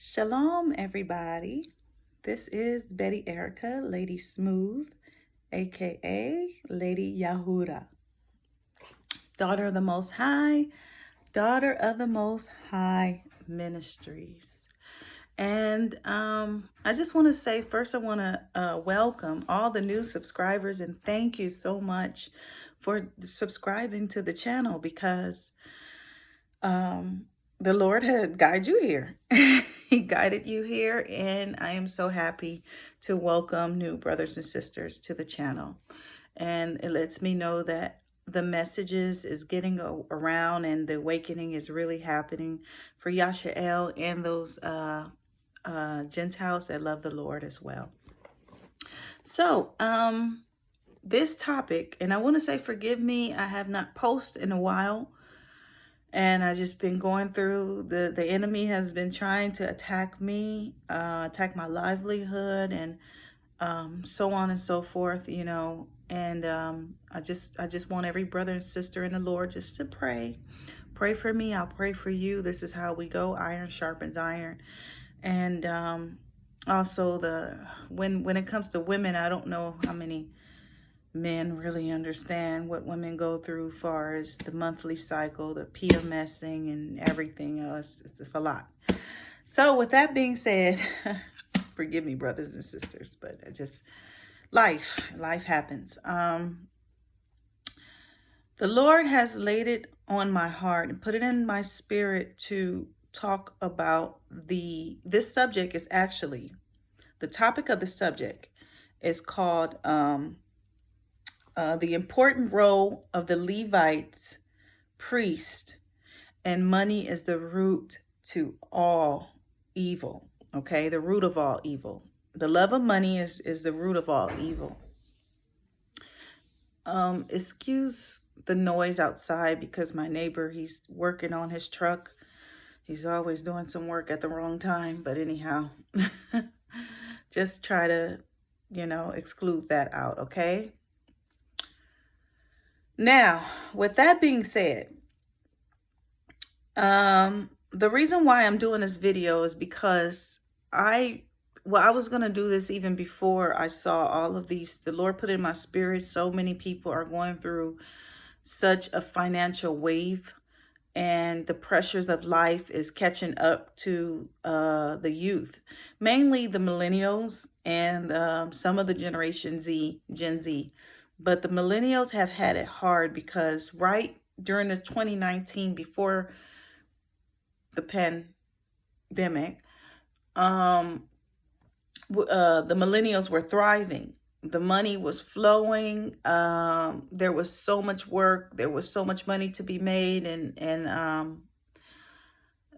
Shalom, everybody. This is Betty Erica, Lady Smooth, aka Lady Yahuda, daughter of the Most High, daughter of the Most High Ministries. And I just want to say first, I want to welcome all the new subscribers and thank you so much for subscribing to the channel because the Lord had guided you here. He guided you here, and I am so happy to welcome new brothers and sisters to the channel. And it lets me know that the messages is getting around and the awakening is really happening for Yashael and those Gentiles that love the Lord as well. So, this topic, and I want to say forgive me, I have not posted in a while. And I just been going through, the enemy has been trying to attack me, attack my livelihood and so on and so forth, and I just want every brother and sister in the Lord just to pray for me. I'll pray for you. This is how we go. Iron sharpens iron. And also when it comes to women, I don't know how many men really understand what women go through as far as the monthly cycle, the PMSing and everything else. It's just a lot. So with that being said, forgive me, brothers and sisters, but it just life happens. The Lord has laid it on my heart and put it in my spirit to talk about this subject. Is actually the topic of the subject is called the important role of the Levites, priest, and money is the root to all evil. Okay, the root of all evil. The love of money is the root of all evil. Excuse the noise outside because my neighbor, he's working on his truck. He's always doing some work at the wrong time. But anyhow, just try to, exclude that out, okay? Now, with that being said, the reason why I'm doing this video is because I was going to do this even before I saw all of these. The Lord put in my spirit, so many people are going through such a financial wave, and the pressures of life is catching up to the youth, mainly the millennials and some of the Gen Z. But the millennials have had it hard because right during the 2019, before the pandemic, the millennials were thriving. The money was flowing. There was so much work. There was so much money to be made, and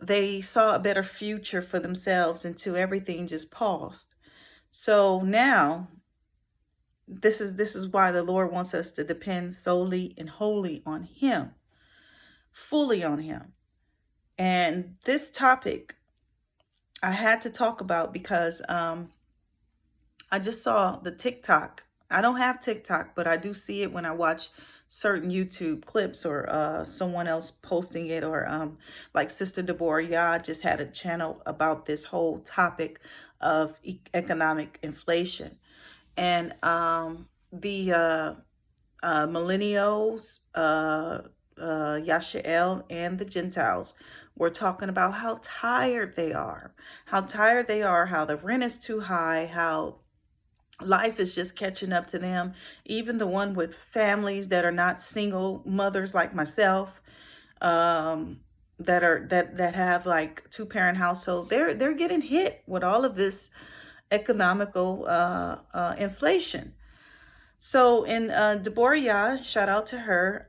they saw a better future for themselves until everything just paused. So now, this is why the Lord wants us to depend solely and wholly on Him, fully on Him. And this topic I had to talk about because I just saw the TikTok. I don't have TikTok, but I do see it when I watch certain YouTube clips or someone else posting it, or like Sister Deborah just had a channel about this whole topic of economic inflation. And the millennials, Yashael and the Gentiles were talking about how tired they are, how the rent is too high, how life is just catching up to them. Even the one with families that are not single mothers like myself, that have like two-parent household, they're getting hit with all of this economical inflation. So in Deborah, shout out to her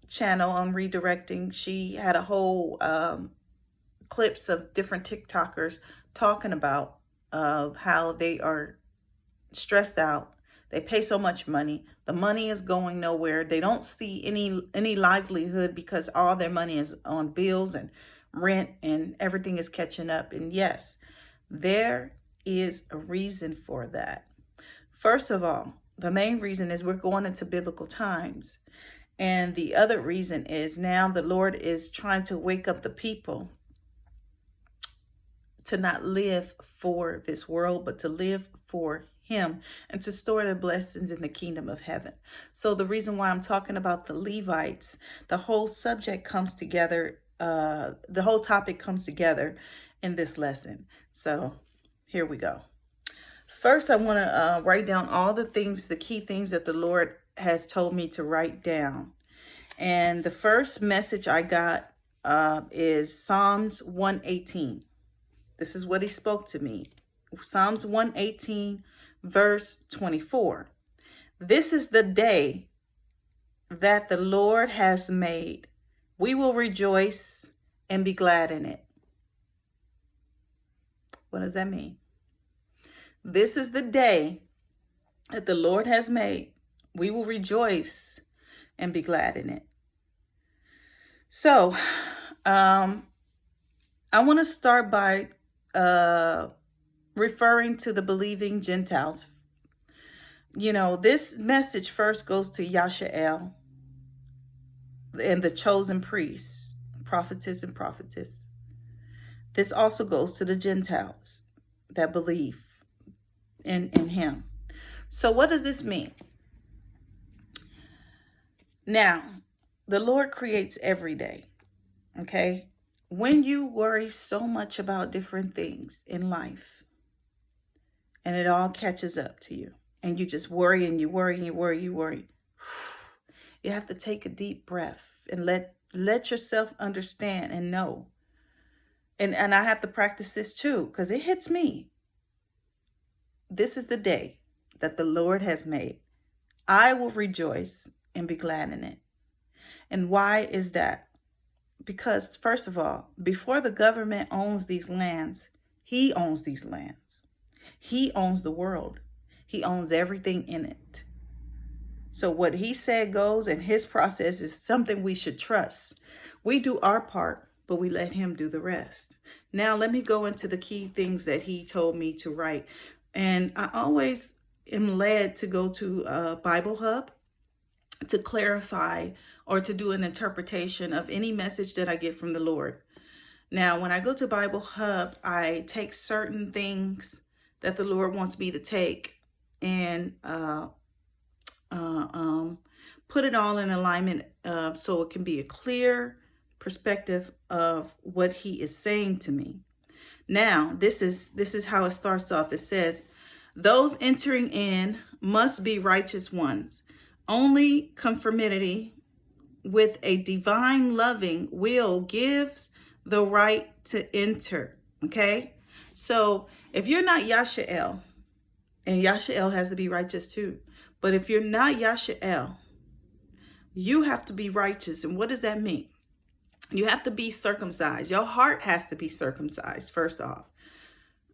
channel on redirecting, she had a whole clips of different TikTokers talking about how they are stressed out. They pay so much money. The money is going nowhere. They don't see any livelihood because all their money is on bills and rent, and everything is catching up. And yes, there is a reason for that. First of all, the main reason is we're going into biblical times. And the other reason is now the Lord is trying to wake up the people to not live for this world, but to live for him and to store the blessings in the kingdom of heaven. So the reason why I'm talking about the Levites, the whole subject comes together, the whole topic comes together in this lesson. So here we go. First, I want to write down all the things, the key things that the Lord has told me to write down. And the first message I got is Psalms 118. This is what he spoke to me. Psalms 118, verse 24. This is the day that the Lord has made. We will rejoice and be glad in it. What does that mean? This is the day that the Lord has made. We will rejoice and be glad in it. So, I want to start by referring to the believing Gentiles. You know, this message first goes to Yashael and the chosen priests, prophetess and prophetess. This also goes to the Gentiles that believe in him. So what does this mean? Now, the Lord creates every day, okay? When you worry so much about different things in life and it all catches up to you and you just worry and you worry and you worry, you have to take a deep breath and let yourself understand and know. And I have to practice this too because it hits me. This is the day that the Lord has made. I will rejoice and be glad in it. And why is that? Because first of all, before the government owns these lands, he owns these lands. He owns the world. He owns everything in it. So what he said goes, and his process is something we should trust. We do our part, but we let him do the rest. Now let me go into the key things that he told me to write. And I always am led to go to Bible Hub to clarify or to do an interpretation of any message that I get from the Lord. Now, when I go to Bible Hub, I take certain things that the Lord wants me to take and put it all in alignment so it can be a clear perspective of what he is saying to me. Now, this is how it starts off. It says, those entering in must be righteous ones. Only conformity with a divine loving will gives the right to enter. Okay? So if you're not Yashael, and Yashael has to be righteous too, but if you're not Yashael, you have to be righteous. And what does that mean? You have to be circumcised. Your heart has to be circumcised, first off.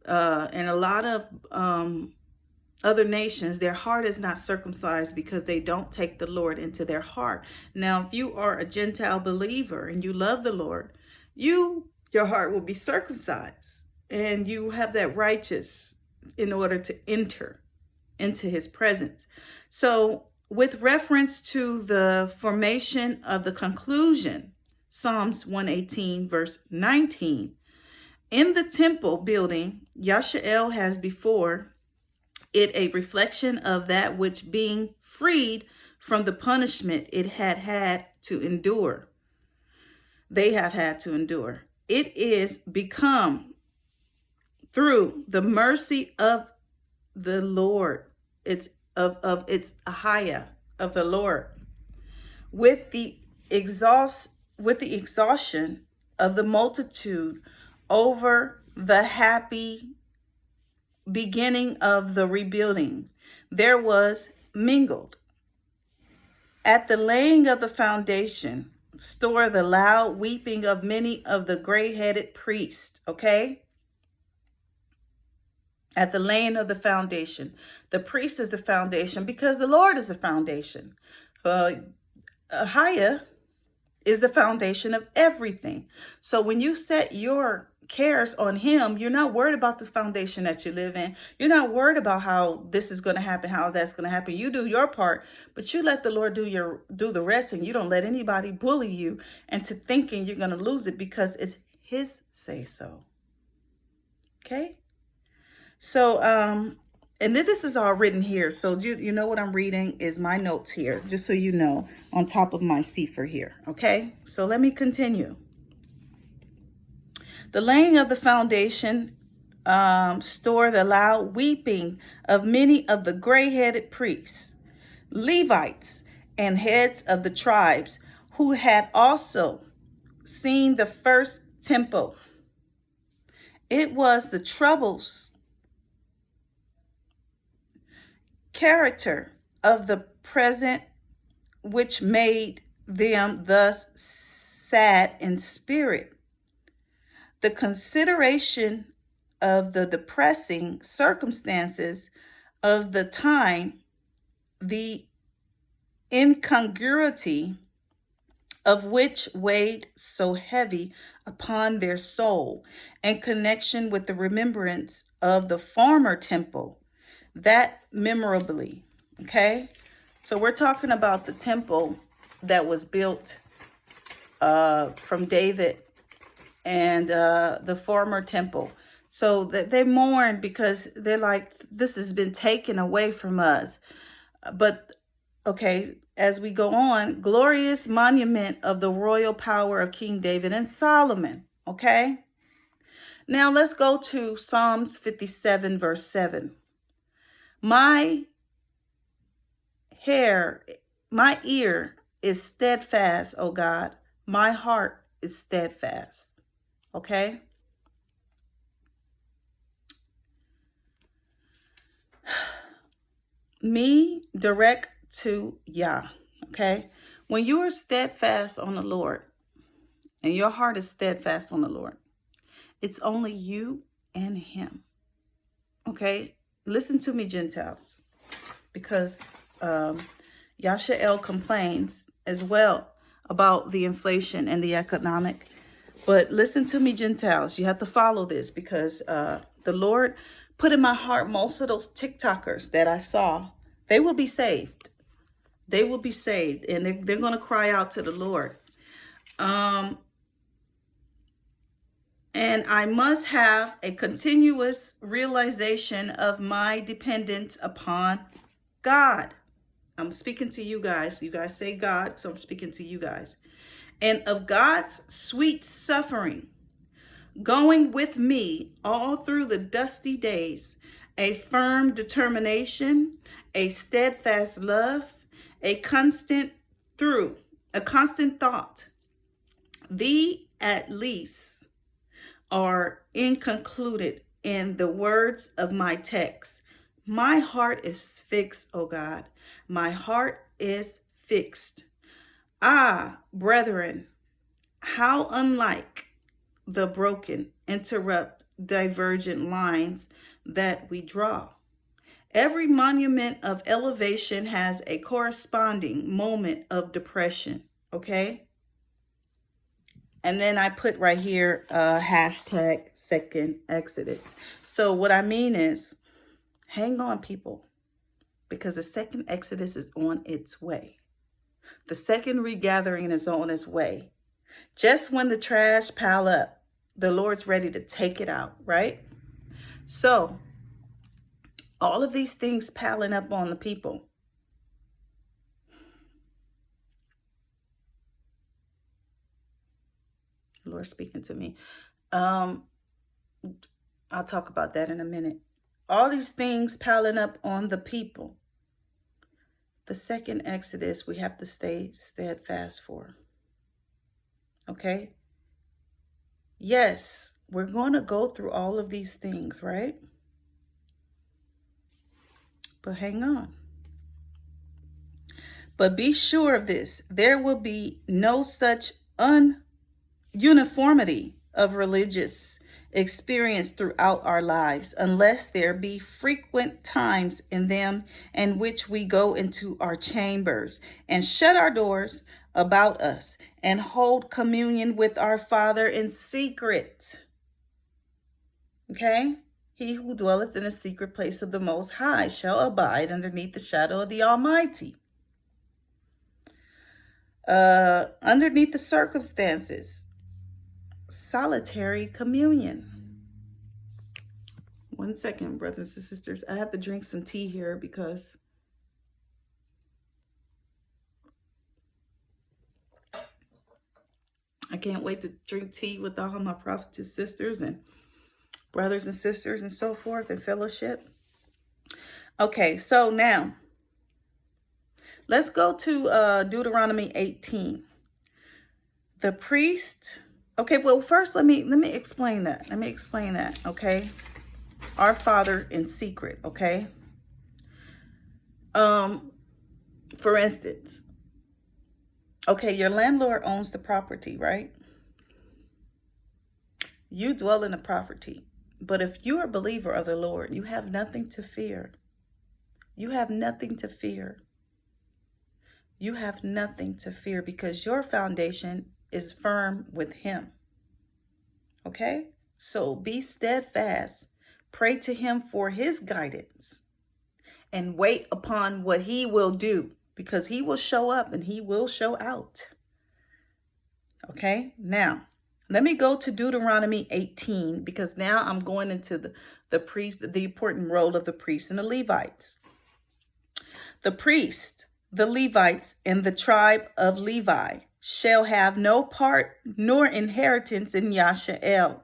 And a lot of other nations, their heart is not circumcised because they don't take the Lord into their heart. Now, if you are a Gentile believer and you love the Lord, your heart will be circumcised and you have that righteous in order to enter into his presence. So with reference to the formation of the conclusion, Psalms 118, verse 19, in the temple building, Yashael has before it a reflection of that which being freed from the punishment it had to endure. They have had to endure. It is become through the mercy of the Lord. It's of its ahaya of the Lord. With the exhaustion of the multitude over the happy beginning of the rebuilding, there was mingled at the laying of the foundation store the loud weeping of many of the gray-headed priests. Okay, at the laying of the foundation, the priest is the foundation because the Lord is the foundation. Ahaya is the foundation of everything. So when you set your cares on him, you're not worried about the foundation that you live in. You're not worried about how this is going to happen, how that's going to happen. You do your part, but you let the Lord do the rest, and you don't let anybody bully you into thinking you're going to lose it because it's his say so. Okay. So, and then this is all written here. So you know what I'm reading is my notes here, just so you know, on top of my cipher here. Okay. So let me continue. The laying of the foundation store the loud weeping of many of the gray-headed priests, Levites, and heads of the tribes who had also seen the first temple. It was the troubles character of the present which made them thus sad in spirit. The consideration of the depressing circumstances of the time, the incongruity of which weighed so heavy upon their soul, in connection with the remembrance of the former temple, that memorably. Okay, so we're talking about the temple that was built from David and the former temple. So that they mourn because they're like, this has been taken away from us. But okay, as we go on, glorious monument of the royal power of King David and Solomon. Okay, now let's go to Psalms 57 verse 7. My my ear is steadfast, O God. My heart is steadfast. Okay. Me direct to Yah. Okay. When you are steadfast on the Lord and your heart is steadfast on the Lord, it's only you and him. Okay. Listen to me, Gentiles, because Yashael complains as well about the inflation and the economic. But listen to me, Gentiles. You have to follow this because the Lord put in my heart most of those TikTokers that I saw. They will be saved. They will be saved. And they're going to cry out to the Lord. And I must have a continuous realization of my dependence upon God. I'm speaking to you guys. You guys say God, so I'm speaking to you guys. And of God's sweet suffering, going with me all through the dusty days, a firm determination, a steadfast love, a constant thought. Thee at least are included in the words of my text. My heart is fixed, O God. My heart is fixed. Ah, brethren, how unlike the broken, interrupt, divergent lines that we draw. Every monument of elevation has a corresponding moment of depression, okay? And then I put right here, hashtag second Exodus. So what I mean is, hang on, people, because the second Exodus is on its way. The second regathering is on its way. Just when the trash pile up, the Lord's ready to take it out, right? So all of these things piling up on the people. The Lord's speaking to me. I'll talk about that in a minute. All these things piling up on the people. The second Exodus, we have to stay steadfast for. Okay? Yes, we're going to go through all of these things, right? But hang on. But be sure of this. There will be no such uniformity of religious experience throughout our lives unless there be frequent times in them in which we go into our chambers and shut our doors about us and hold communion with our Father in secret. Okay? He who dwelleth in the secret place of the Most High shall abide underneath the shadow of the Almighty. Underneath the circumstances, solitary communion. One second, brothers and sisters. I have to drink some tea here because I can't wait to drink tea with all my prophetess sisters and brothers and sisters and so forth and fellowship. Okay, so now let's go to Deuteronomy 18. The priest. Okay, well, first let me explain that. Let me explain that, okay? Our Father in secret, okay? For instance, okay, your landlord owns the property, right? You dwell in the property. But if you're a believer of the Lord, you have nothing to fear. You have nothing to fear. You have nothing to fear because your foundation is firm with him. Okay? So be steadfast. Pray to him for his guidance and wait upon what he will do because he will show up and he will show out. Okay? Now, let me go to Deuteronomy 18 because now I'm going into the priest, the important role of the priests and the Levites. The priest, the Levites, and the tribe of Levi shall have no part nor inheritance in Yashael.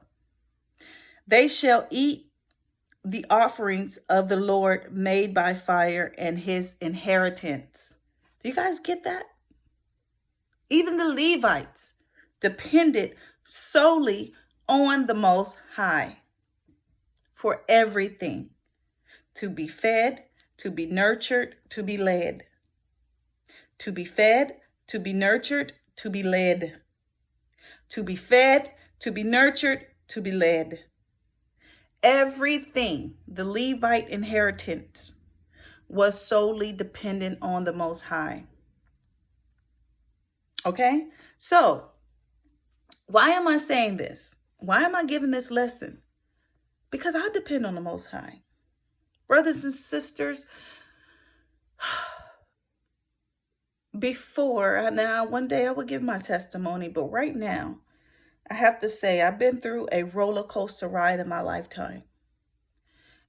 They shall eat the offerings of the Lord made by fire and his inheritance. Do you guys get that? Even the Levites depended solely on the Most High for everything. To be fed, to be nurtured, to be led. To be fed, to be nurtured, to be led. To be fed, to be nurtured, to be led. Everything, the Levite inheritance, was solely dependent on the Most High. Okay? So, why am I saying this? Why am I giving this lesson? Because I depend on the Most High. Brothers and sisters, before, now one day I will give my testimony, but right now, I have to say I've been through a roller coaster ride in my lifetime.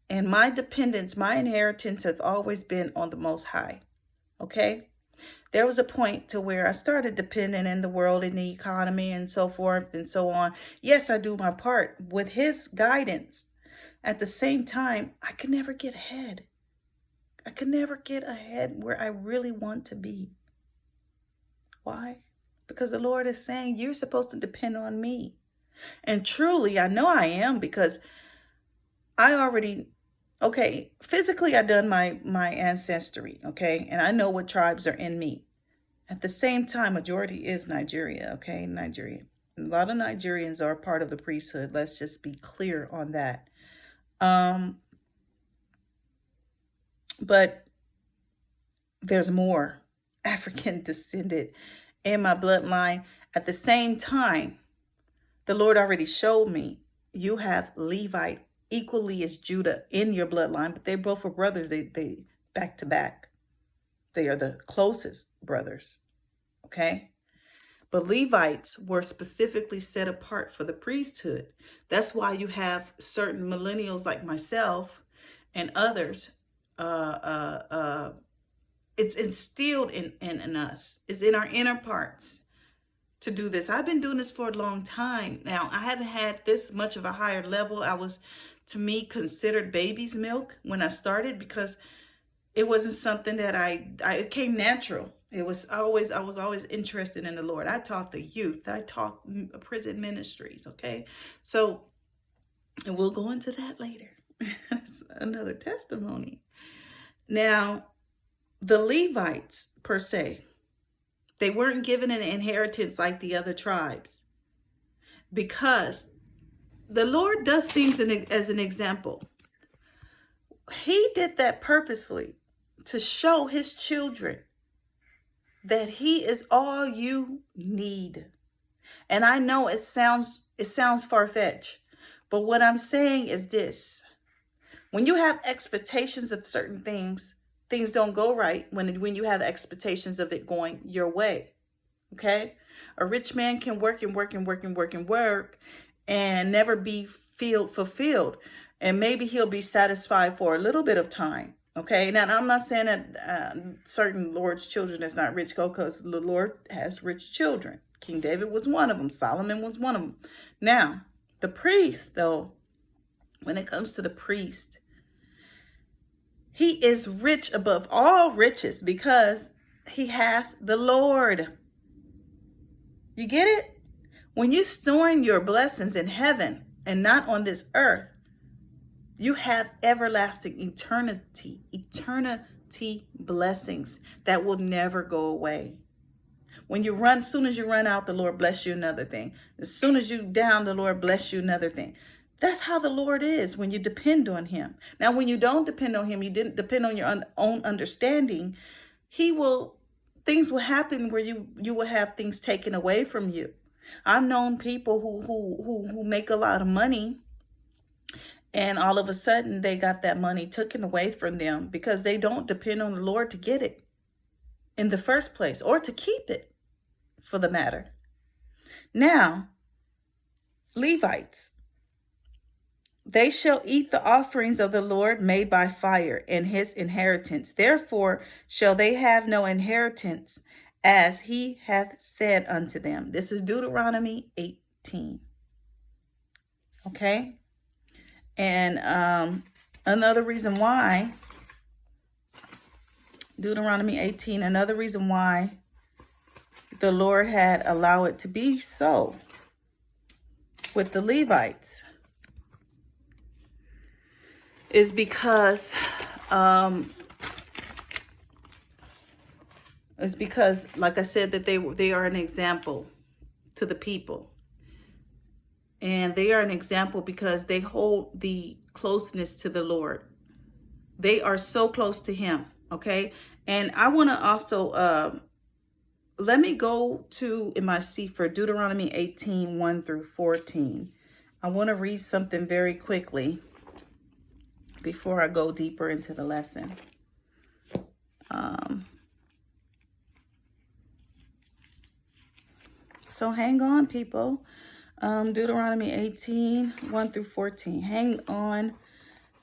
And my dependence, my inheritance have always been on the Most High. Okay? There was a point to where I started depending in the world, in the economy and so forth and so on. Yes, I do my part with his guidance. At the same time, I could never get ahead. I could never get ahead where I really want to be. Why? Because the Lord is saying you're supposed to depend on me. And truly, I know I am because I already, okay, physically I done my ancestry, okay? And I know what tribes are in me. At the same time, majority is Nigeria, okay? Nigeria. A lot of Nigerians are part of the priesthood. Let's just be clear on that. But there's more African descended in my bloodline. At the same time, the Lord already showed me you have Levite equally as Judah in your bloodline, but they both were brothers. They back to back. They are the closest brothers. Okay? But Levites were specifically set apart for the priesthood. That's why you have certain millennials like myself and others. It's instilled in us. It's in our inner parts to do this. I've been doing this for a long time. Now, I haven't had this much of a higher level. I was, to me, considered baby's milk when I started because it wasn't something that it came natural. I was always interested in the Lord. I taught the youth. I taught prison ministries, okay? So, and we'll go into that later. It's another testimony. Now, the Levites, per se, they weren't given an inheritance like the other tribes because the Lord does things as an example. He did that purposely to show his children that he is all you need. And I know it sounds far-fetched, but what I'm saying is this. When you have expectations of certain things, things don't go right when you have expectations of it going your way. Okay? A rich man can work and work and work and work and work and never be feel fulfilled. And maybe he'll be satisfied for a little bit of time. Okay. Now, I'm not saying that certain Lord's children is not rich, because the Lord has rich children. King David was one of them. Solomon was one of them. Now, the priest, though, when it comes to the priest, he is rich above all riches because he has the Lord. You get it? When you're storing your blessings in heaven and not on this earth, you have everlasting eternity blessings that will never go away. When you run, as soon as you run out, the Lord bless you another thing. As soon as you down, the Lord bless you another thing. That's how the Lord is when you depend on him. Now, when you don't depend on him, you didn't depend on your own understanding, things will happen where you will have things taken away from you. I've known people who make a lot of money, and all of a sudden they got that money taken away from them because they don't depend on the Lord to get it in the first place, or to keep it, for the matter. Now, Levites, they shall eat the offerings of the Lord made by fire in his inheritance. Therefore shall they have no inheritance, as he hath said unto them. This is Deuteronomy 18. Okay? And another reason why, Deuteronomy 18, another reason why the Lord had allowed it to be so with the Levites is because like I said, that they are an example to the people. And they are an example because they hold the closeness to the Lord. They are so close to him. Okay. And I want to also, let me go to, in my Sefer, Deuteronomy 18, 1 through 14. I want to read something very quickly before I go deeper into the lesson. So hang on, people. Deuteronomy 18, 1 through 14. Hang on,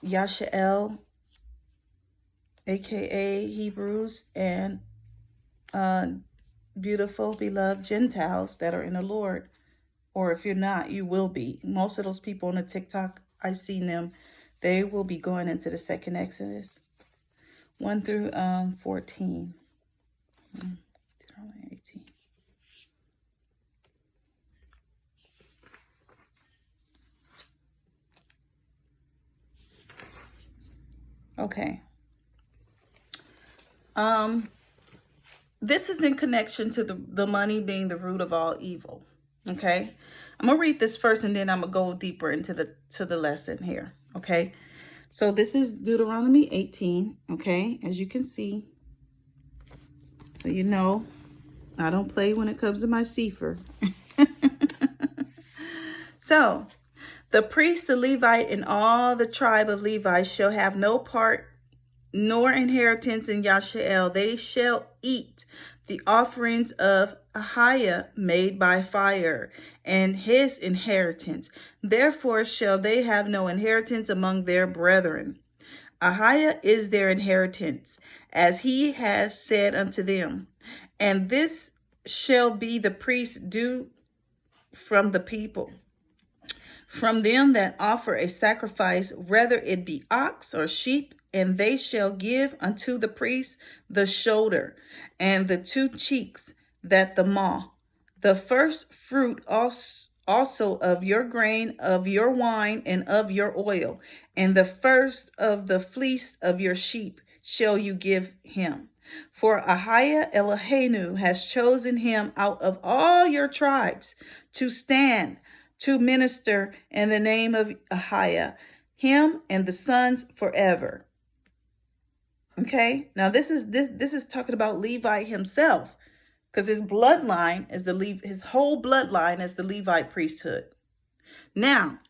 Yashael, aka Hebrews, and beautiful, beloved Gentiles that are in the Lord. Or if you're not, you will be. Most of those people on the TikTok, I seen them. They will be going into the second Exodus. 1 through 14. Deuteronomy 18. Okay. This is in connection to the money being the root of all evil. Okay. I'm gonna read this first, and then I'm gonna go deeper into the lesson here. Okay. So this is Deuteronomy 18. Okay, as you can see. So you know, I don't play when it comes to my Sefer. So, the priest, the Levite, and all the tribe of Levi shall have no part nor inheritance in Yashael. They shall eat the offerings of Ahiah made by fire, and his inheritance. Therefore shall they have no inheritance among their brethren. Ahiah is their inheritance, as he has said unto them. And this shall be the priest's due from the people, from them that offer a sacrifice, whether it be ox or sheep, and they shall give unto the priest the shoulder, and the 2 cheeks, that the maw, the first fruit also of your grain, of your wine, and of your oil, and the first of the fleece of your sheep shall you give him. For Ahiah Eloheinu has chosen him out of all your tribes to stand, to minister in the name of Ahiah, him and the sons forever. Okay, now this is talking about Levi himself, because his bloodline is his whole bloodline is the Levite priesthood. Now,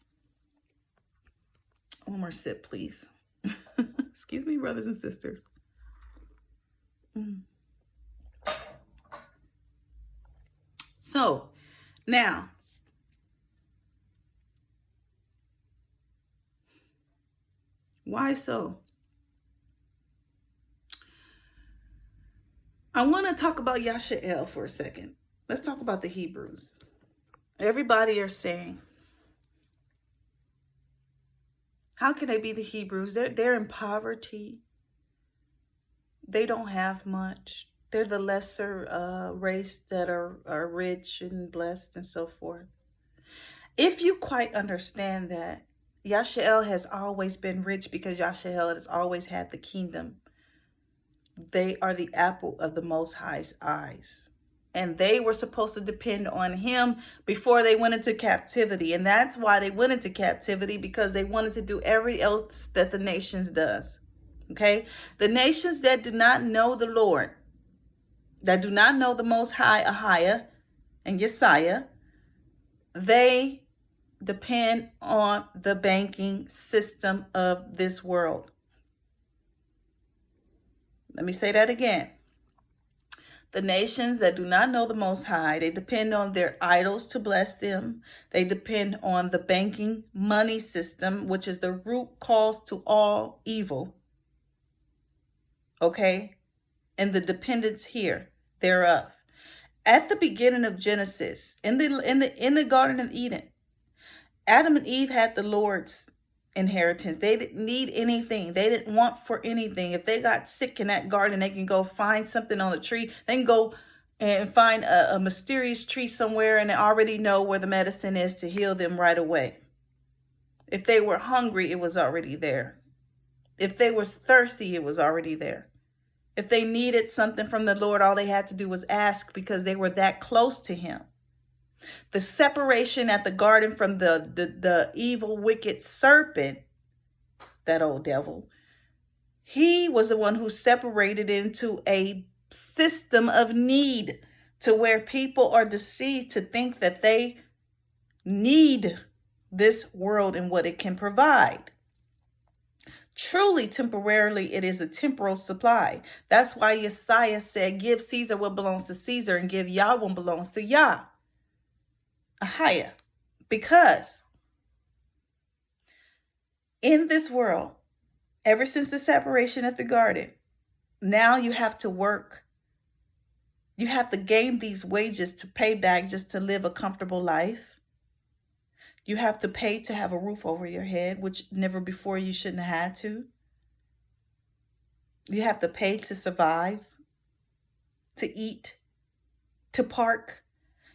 one more sip, please. Excuse me, brothers and sisters. So now, Why so? I want to talk about Yashael for a second. Let's talk about the Hebrews. Everybody are saying, how can they be the Hebrews? They're in poverty. They don't have much. They're the lesser race that are rich and blessed and so forth. If you quite understand that, Yashael has always been rich because Yashael has always had the kingdom. They are the apple of the Most High's eyes. And they were supposed to depend on him before they went into captivity. And that's why they went into captivity, because they wanted to do everything else that the nations does. Okay? The nations that do not know the Lord, that do not know the Most High, Ahiah, and Yesiah, they depend on the banking system of this world. Let me say that again. The nations that do not know the Most High, they depend on their idols to bless them. They depend on the banking money system, which is the root cause to all evil. Okay? And the dependence here thereof. At the beginning of Genesis, in the Garden of Eden, Adam and Eve had the Lord's inheritance. They didn't need anything. They didn't want for anything. If they got sick in that garden, they can go find something on a tree. They can go and find a mysterious tree somewhere and they already know where the medicine is to heal them right away. If they were hungry, it was already there. If they were thirsty, it was already there. If they needed something from the Lord, all they had to do was ask, because they were that close to him. The separation at the garden from the evil, wicked serpent, that old devil, he was the one who separated into a system of need, to where people are deceived to think that they need this world and what it can provide. Truly, temporarily, it is a temporal supply. That's why Yesiah said, give Caesar what belongs to Caesar and give Yah what belongs to Yah. Ahiah. Because in this world, ever since the separation at the garden, now you have to work. You have to gain these wages to pay back just to live a comfortable life. You have to pay to have a roof over your head, which never before you shouldn't have had to. You have to pay to survive, to eat, to park.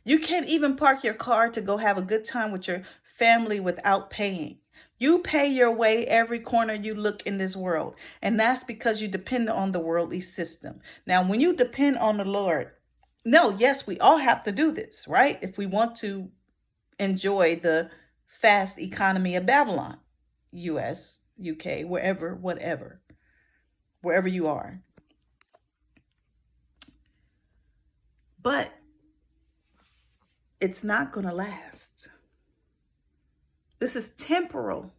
You can't even park your car to go have a good time with your family without paying. You pay your way every corner you look in this world. And that's because you depend on the worldly system. Now, when you depend on the Lord, yes, we all have to do this, right? If we want to enjoy the fast economy of Babylon, US, UK, wherever you are. But it's not going to last. This is temporal.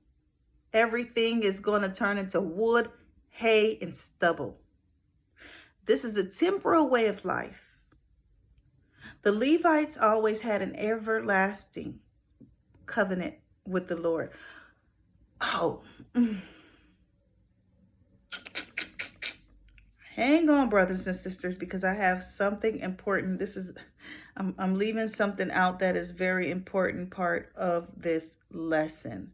Everything is going to turn into wood, hay, and stubble. This is a temporal way of life. The Levites always had an everlasting covenant with the Lord. Hang on, brothers and sisters, because I have something important. I'm leaving something out that is very important part of this lesson.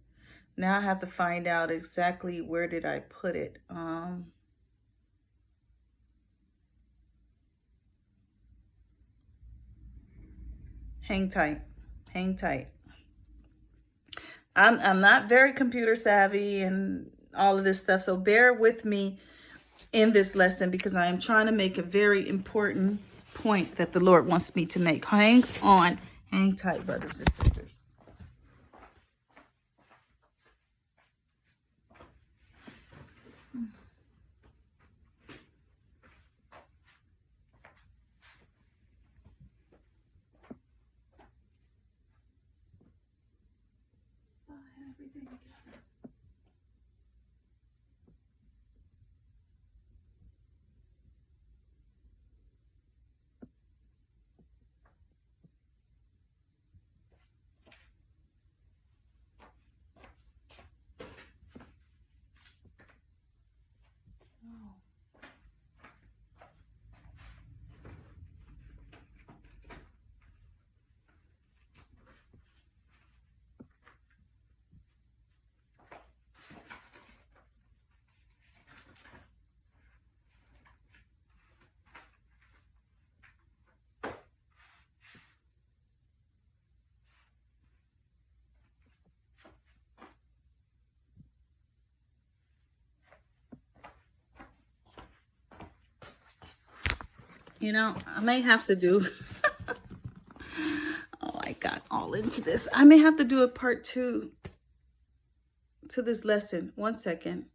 Now I have to find out exactly where did I put it. Hang tight. I'm not very computer savvy and all of this stuff, so bear with me in this lesson, because I am trying to make a very important point that the Lord wants me to make. Hang on. Hang tight, brothers and sisters. You know, I may have to do, oh, I got all into this. I may have to do a part 2 to this lesson. One second.